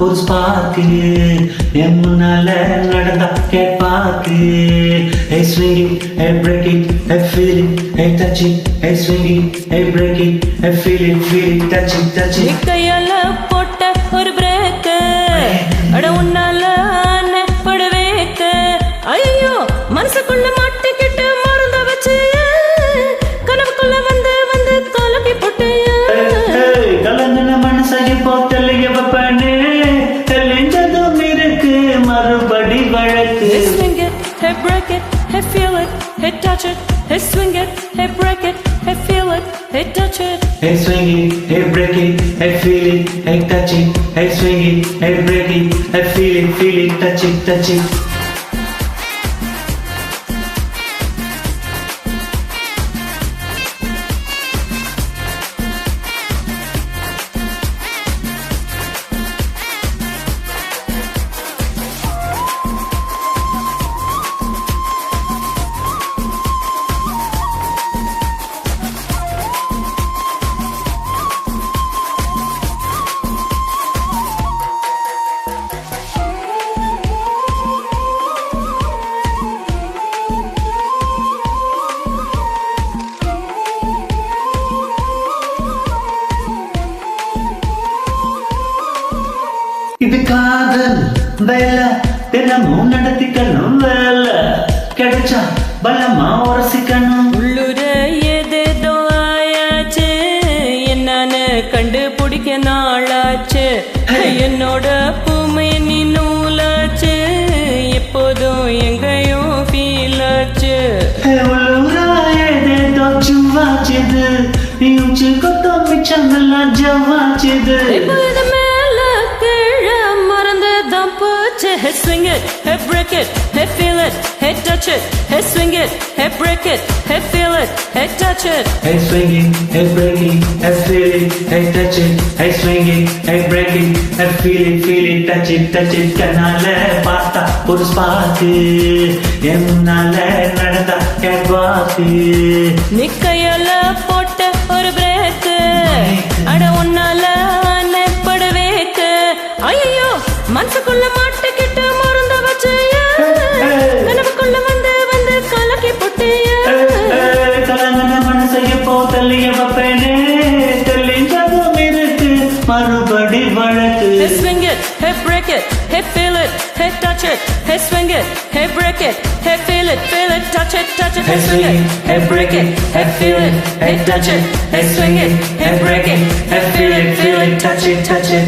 ஒரு ஸ்பார்க்கு என் முன்னால நடந்தா கேட்பாக்கு. Hey swing it, hey break it, hey feel it, hey touch it, hey swing it, hey break it, hey feel it, touch it, touch it. கையால போட்ட ஒரு break அட உன்னால படுவேக்க. ஐயோ மனசுக்குள்ள மாட்டிக்கிட்டு மருந்த வச்சு கனவுக்குள்ள வந்து வந்து கலக்கி போட்டு கலங்கின மனசை போத்தலைய வைப்பானே தெளிஞ்சதும் இருக்கு மறுபடி வழக்கு. Hey swing it, hey break it, hey feel it, hey touch it, hey swing it, hey break it, hey feel it, hey touch it. Hey swing it, hey break it, hey feel it, hey touch it, hey swing it, hey break it, hey feel it, touch it, touch it. இது காதல் வேலை தினமும் நடத்திக்கணும் வேலை கிடைச்சா பலமா உரசிக்கணும். உள்ளுர ஏதேதோ ஆயாச்சு என்னன்னு கண்டுபிடிக்க நாளாச்சு. என்னோட பூமை நீ நூலாச்சு எப்போதும் எங்கேயும் ஃபீலாச்சு. உள்ளூரா ஏதேதோ சுவாச்சுது நீ உச்சி கொத்தம் மிச்சம் எல்லாம் ஜவாச்சுது. Hey swing it, hey break it, hey feel it, hey touch it. Hey swing it, hey break it, hey feel it, hey touch it. Hey swing it, hey break it, hey feel it, hey touch it. Hey swing it, hey break it, hey feel it, touch it, touch it. கண்ணால பார்த்தா ஒரு spark என் முன்னால நடந்தா கேட்பாக்கு. நீ கையால போட்ட ஒரு break அட உன்னால படுவேக்க. ஐயோ மனசுக்குள்ள மாட்டிக்கிட்டு மருந்த வச்சு கனவுக்குள்ள வந்து வந்து கலக்கி போட்டு கலங்கின மனசைய போத்தலைய வைப்பேனே தெளிஞ்சதும் இருக்கு மறுபடி வழக்கு. Hey swing it, hey break it, hey feel it, hey touch it. Hey swing it, hey break it, hey feel it, touch it, touch it. Hey swing it, hey break it, hey feel it, hey touch it. Hey swing it, hey break it, hey feel it, touch it, touch it.